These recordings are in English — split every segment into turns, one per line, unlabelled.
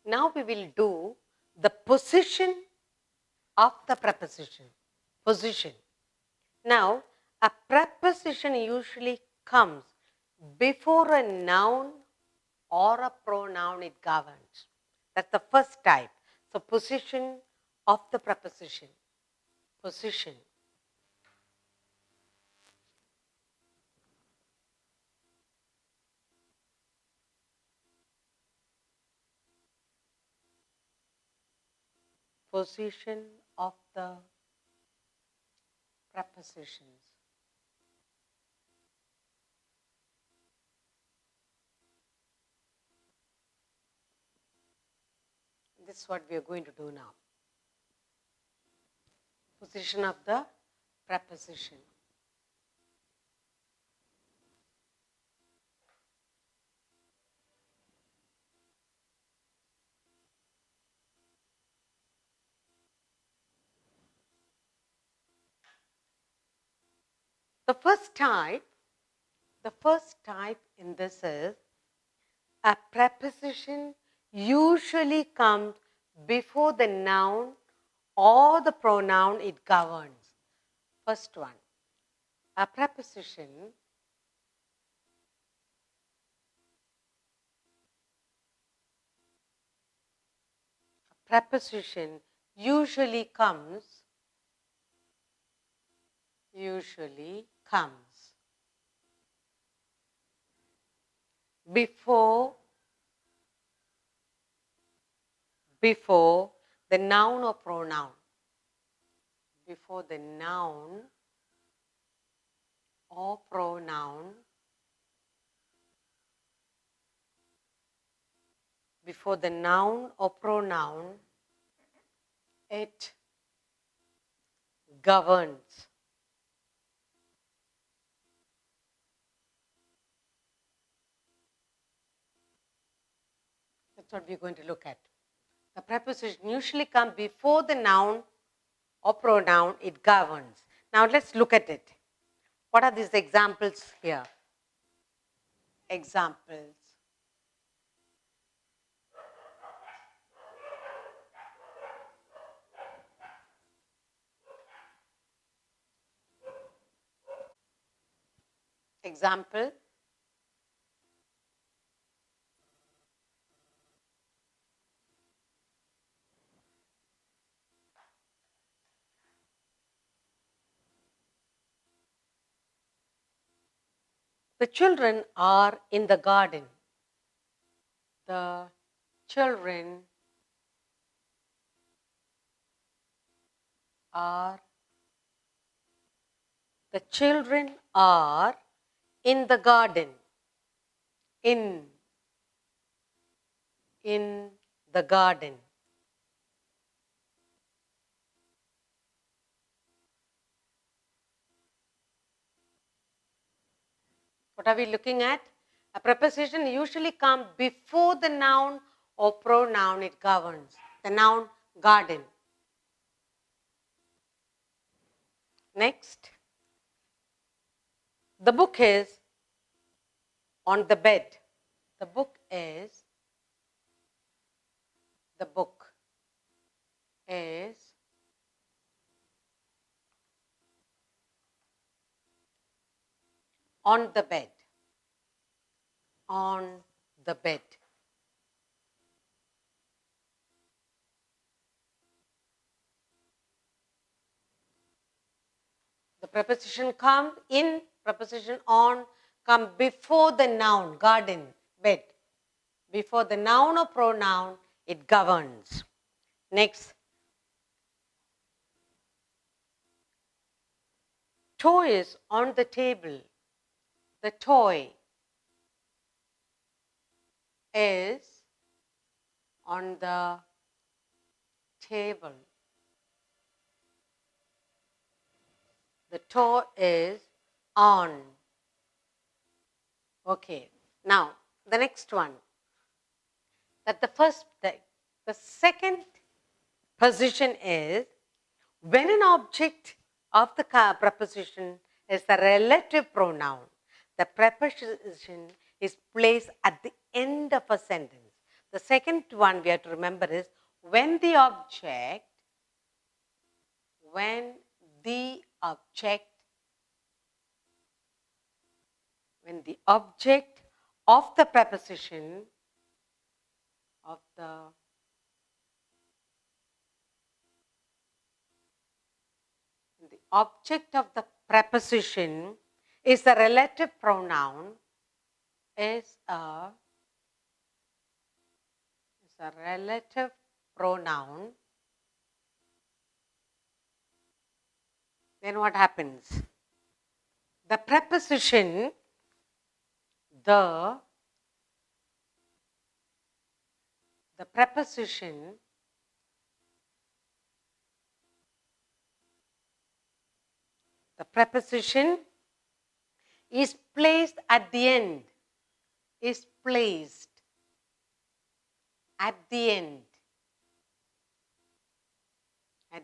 Now we will do the position of the preposition. Position. Now, a preposition usually comes before a noun or a pronoun it governs. That's the first type. So, position of the preposition. Position. Position of the prepositions. This is what we are going to do now. Position of the preposition. The first type in this is a preposition usually comes before the noun or the pronoun it governs. First one, a preposition usually comes before the noun or pronoun. Before the noun or pronoun. Before the noun or pronoun, it governs. That's what we're going to look at. The preposition usually comes before the noun or pronoun it governs. Now let's look at it. What are these examples here? Examples. Example. The children are in the garden. The children are in the garden. In the garden. What are we looking at? A preposition usually comes before the noun or pronoun it governs. The noun garden. Next. The book is on the bed. The book is on the bed. On the bed. The preposition come in, preposition on, come before the noun, garden, bed. Before the noun or pronoun, it governs. Next. Toy is on the table. The toy is on the table. The toy is on. Okay. Now, the next one. That the second position is when an object of the preposition is a relative pronoun, the preposition is placed at the end of a sentence. The second one we have to remember is when the object of the preposition of the object of the preposition is a relative pronoun, is a relative pronoun, then what happens? The preposition, the preposition is placed at the end, at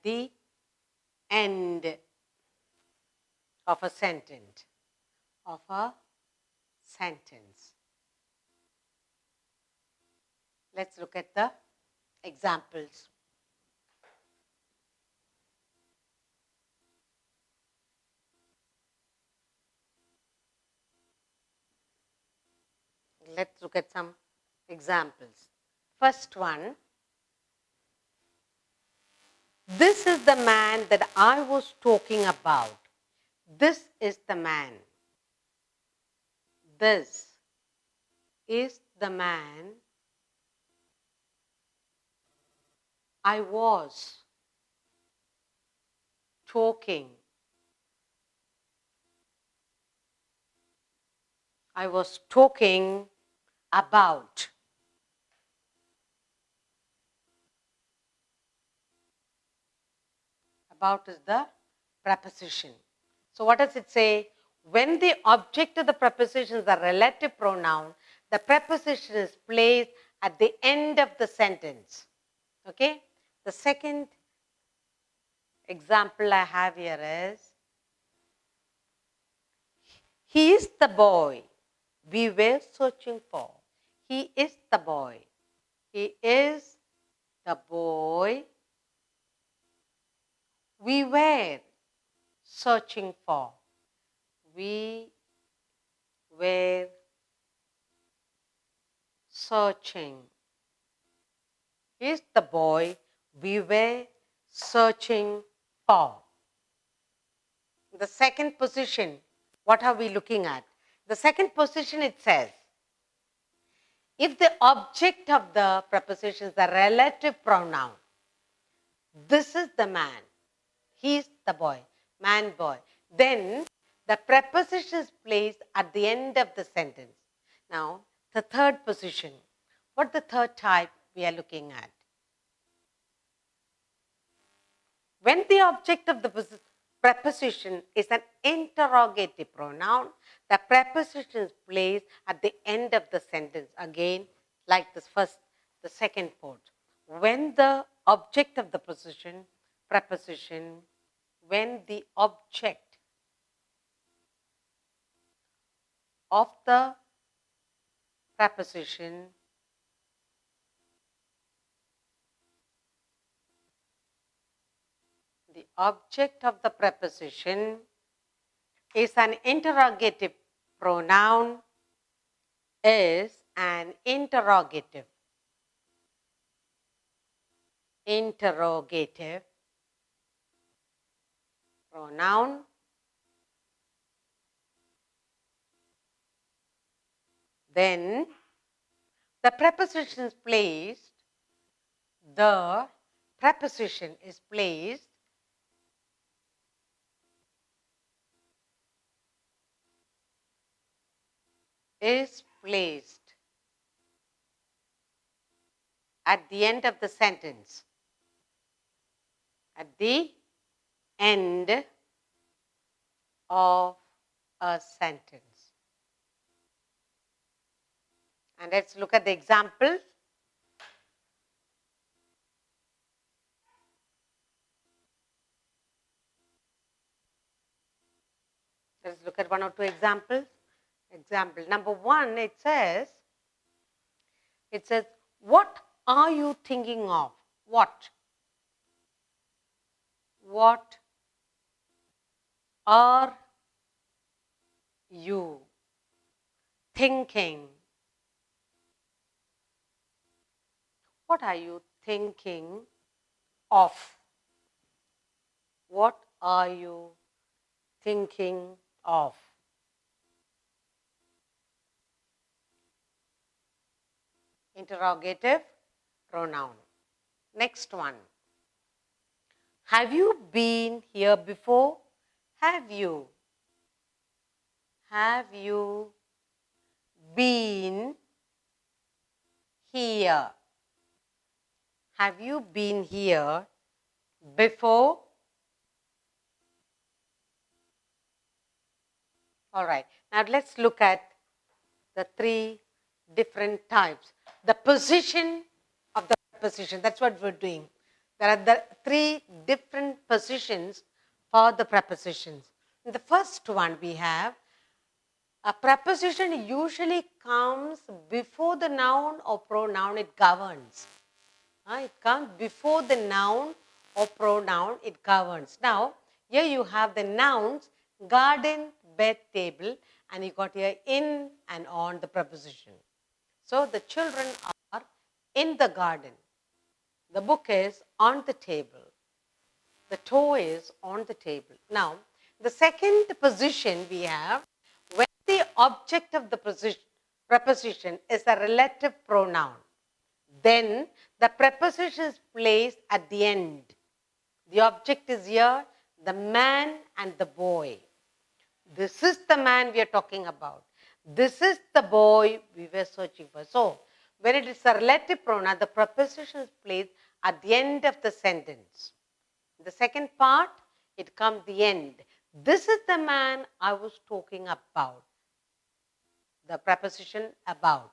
the end of a sentence, Let's look at the examples. Let's look at some examples. First one, this is the man that I was talking about. This is the man. This is the man I was talking. About. About is the preposition. So what does it say? When the object of the preposition is a relative pronoun, the preposition is placed at the end of the sentence. Okay? The second example I have here is, he is the boy we were searching for. He is the boy. He is the boy we were searching for. We were searching. He is the boy we were searching for. The second position, what are we looking at? The second position, it says, if the object of the preposition is a relative pronoun, this is the man, he is the boy, man, boy, then the preposition is placed at the end of the sentence. Now, the third position, what the third type we are looking at? When the object of the preposition is an interrogative pronoun, the preposition is placed at the end of the sentence. Again, like the second part. When the object of the preposition, when the object of the preposition is an interrogative pronoun, pronoun, then the preposition is placed at the end of the sentence. At the end of a sentence. And let's look at the examples. Let's look at one or two examples. Example number one, it says, What are you thinking of? What? What are you thinking? What are you thinking of? What are you thinking of? Interrogative pronoun. Next one. Have you been here before? Have you? Have you been here? Have you been here before? All right. Now let's look at the three different types. The position of the preposition. That's what we're doing. There are the three different positions for the prepositions. In the first one we have a preposition usually comes before the noun or pronoun it governs. It comes before the noun or pronoun it governs. Now, here you have the nouns garden, bed, table, and you got here in and on the preposition. So, the children are in the garden. The book is on the table. The toy is on the table. Now, the second position we have when the object of the preposition is a relative pronoun, then the preposition is placed at the end. The object is here, the man and the boy. This is the man we are talking about. This is the boy we were searching for. So, when it is a relative pronoun, the preposition is placed at the end of the sentence. The second part, it comes the end. This is the man I was talking about. The preposition about.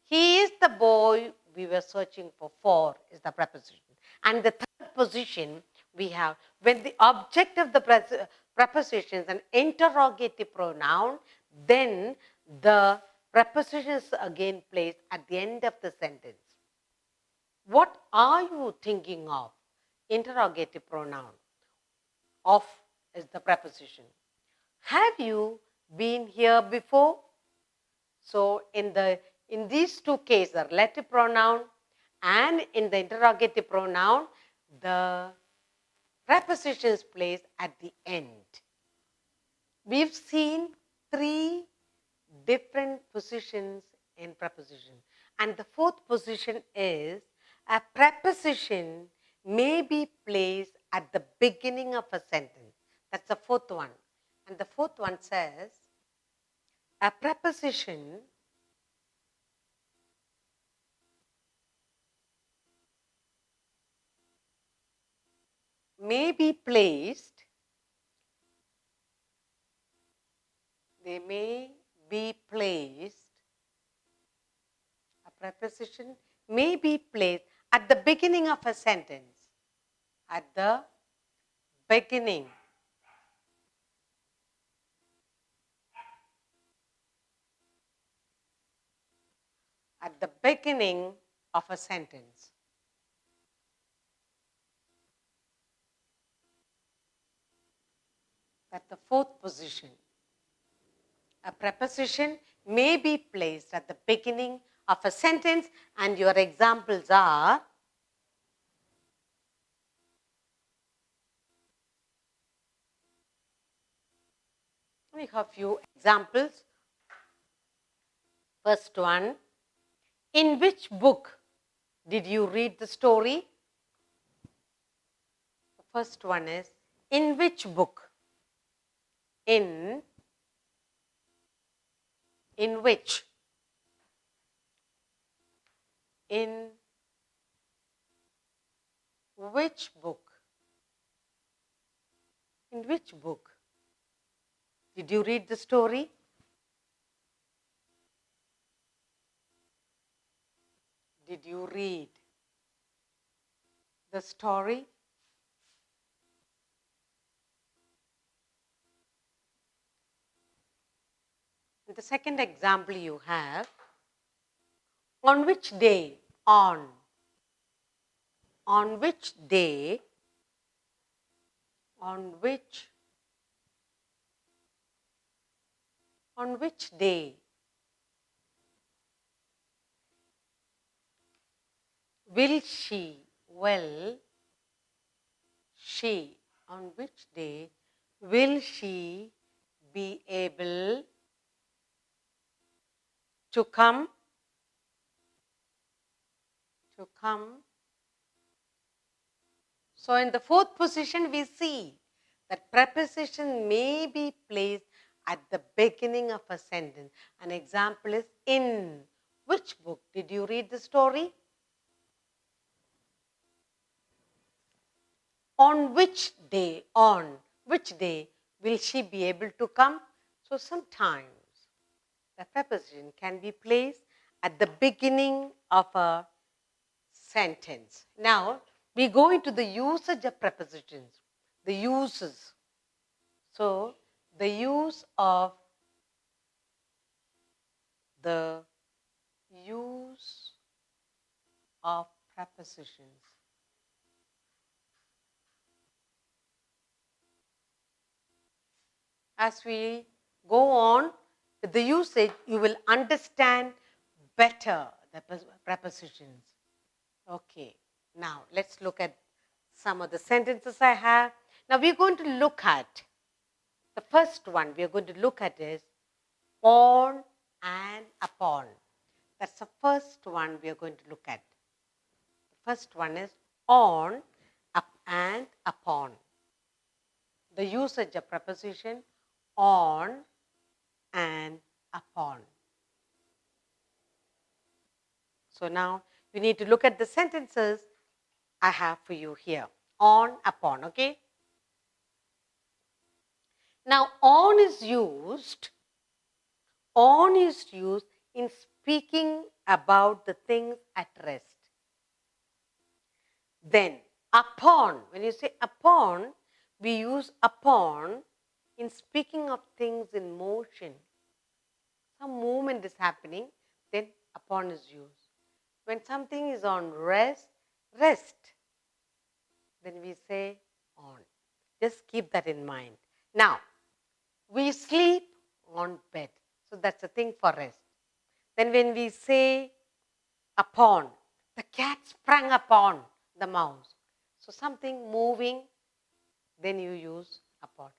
He is the boy we were searching for is the preposition. And the third position we have, when the object of the preposition is an interrogative pronoun, then the preposition is again placed at the end of the sentence. What are you thinking of? Interrogative pronoun. Of is the preposition. Have you been here before? So, in these two cases, the relative pronoun and in the interrogative pronoun, the preposition is placed at the end. We've seen three different positions in preposition. And the fourth position is a preposition may be placed at the beginning of a sentence. That's the fourth one. And the fourth one says, a preposition may be placed, they may be placed, a preposition may be placed at the beginning of a sentence. At the beginning. At the beginning of a sentence. That's the fourth position. A preposition may be placed at the beginning of a sentence, and your examples are we have few examples. First one, in which book did you read the story? The first one is, in which book? In which? In which book? In which book did you read the story? Did you read the story? And the second example you have, on which day on. On which day, on which day will she, will she, on which day will she be able to come? To come. So in the fourth position, we see that preposition may be placed at the beginning of a sentence. An example is in. Which book? Did you read the story? On which day? On which day will she be able to come? So sometimes the preposition can be placed at the beginning of a sentence. Now, we go into the usage of prepositions, the uses. So, the use of prepositions. As we go on with the usage, you will understand better the prepositions. Okay, now let's look at some of the sentences I have. Now we're going to look at the first one we are going to look at is on and upon. That's the first one we are going to look at. The first one is on, up and upon. The usage of preposition on and upon. So now you need to look at the sentences I have for you here. On, upon, okay? Now on is used in speaking about the things at rest. Then upon, when you say upon, we use upon in speaking of things in motion. Some movement is happening, then upon is used. When something is on rest, then we say on. Just keep that in mind. Now, we sleep on bed. So that's a thing for rest. Then when we say upon, the cat sprang upon the mouse. So something moving, then you use upon.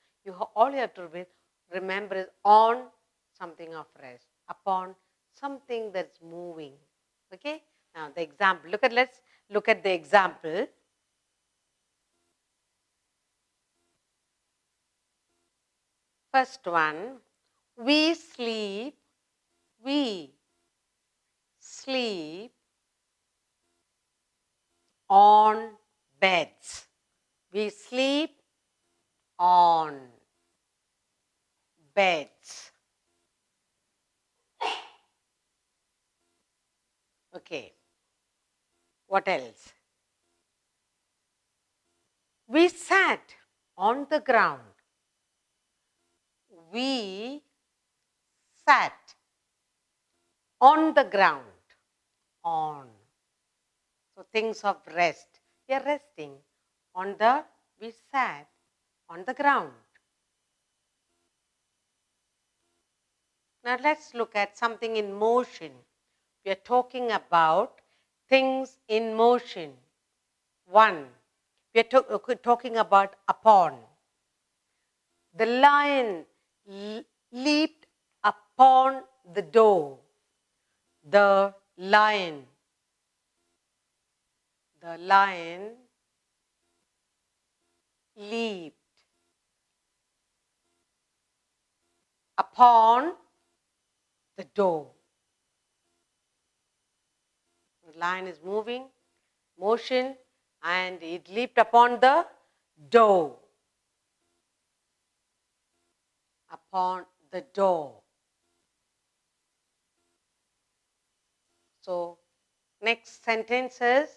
All you have to remember is on, something of rest. Upon, something that's moving. Okay? Now the example. Let's look at the example. First one, we sleep on beds. We sleep on beds. Okay. What else? We sat on the ground. We sat on the ground. On. So things of rest. We are resting. We sat on the ground. Now let's look at something in motion. We are talking about things in motion. One, we are talking about upon. The lion leaped upon the door. The lion leaped upon the door. The lion is moving, motion, and it leaped upon the door. Upon the door. So, next sentence is,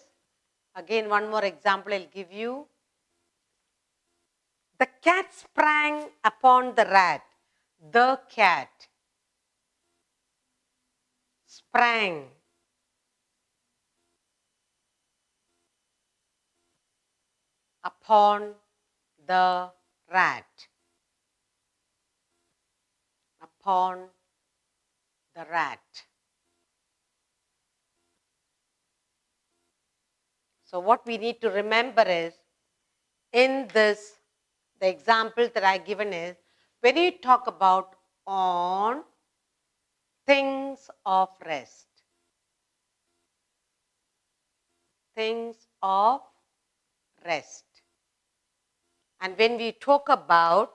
again one more example I'll give you. The cat sprang upon the rat. The cat sprang upon the rat. Upon the rat. So what we need to remember is, in this, the example that I given is, when you talk about on things of rest, things of rest. And when we talk about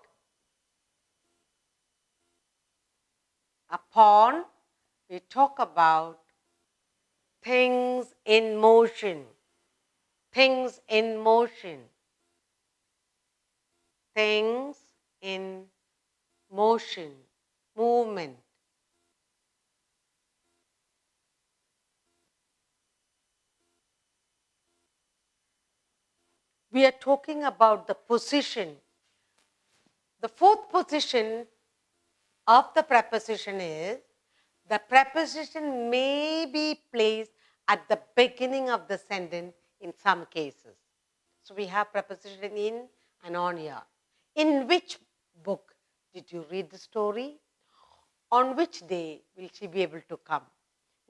upon, we talk about things in motion, things in motion, things in motion, movement. We are talking about the position. The fourth position of the preposition is, the preposition may be placed at the beginning of the sentence in some cases. So we have preposition in and on here. In which book did you read the story? On which day will she be able to come?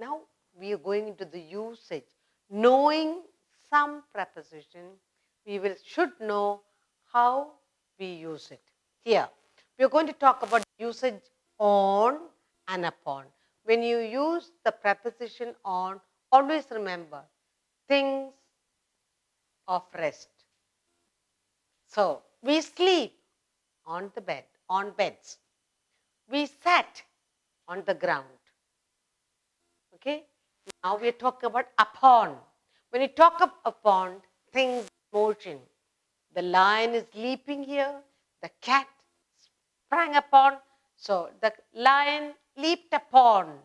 Now we are going into the usage. Knowing some preposition, we should know how we use it. Here, we are going to talk about usage on and upon. When you use the preposition on, always remember things of rest. So, we sleep on the bed, on beds. We sat on the ground. Okay? Now we are talking about upon. When you talk upon, things in motion. The lion is leaping here. The cat sprang upon. So the lion leaped upon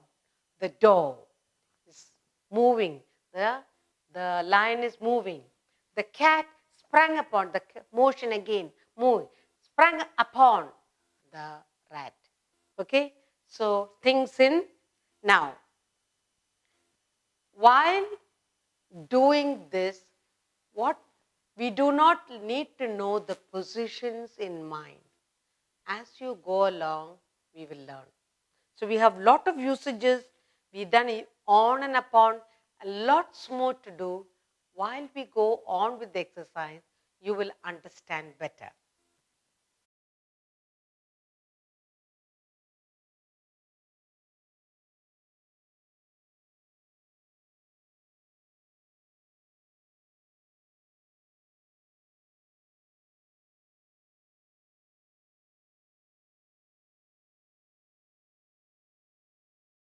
the door. It's moving. The lion is moving. The cat sprang upon, the motion again, moving. Sprang upon the rat. Okay? So things in. Now, while doing this, what we do not need to know the positions in mind. As you go along, we will learn. So we have lot of usages. We've done it on and upon, lots more to do. While we go on with the exercise, you will understand better.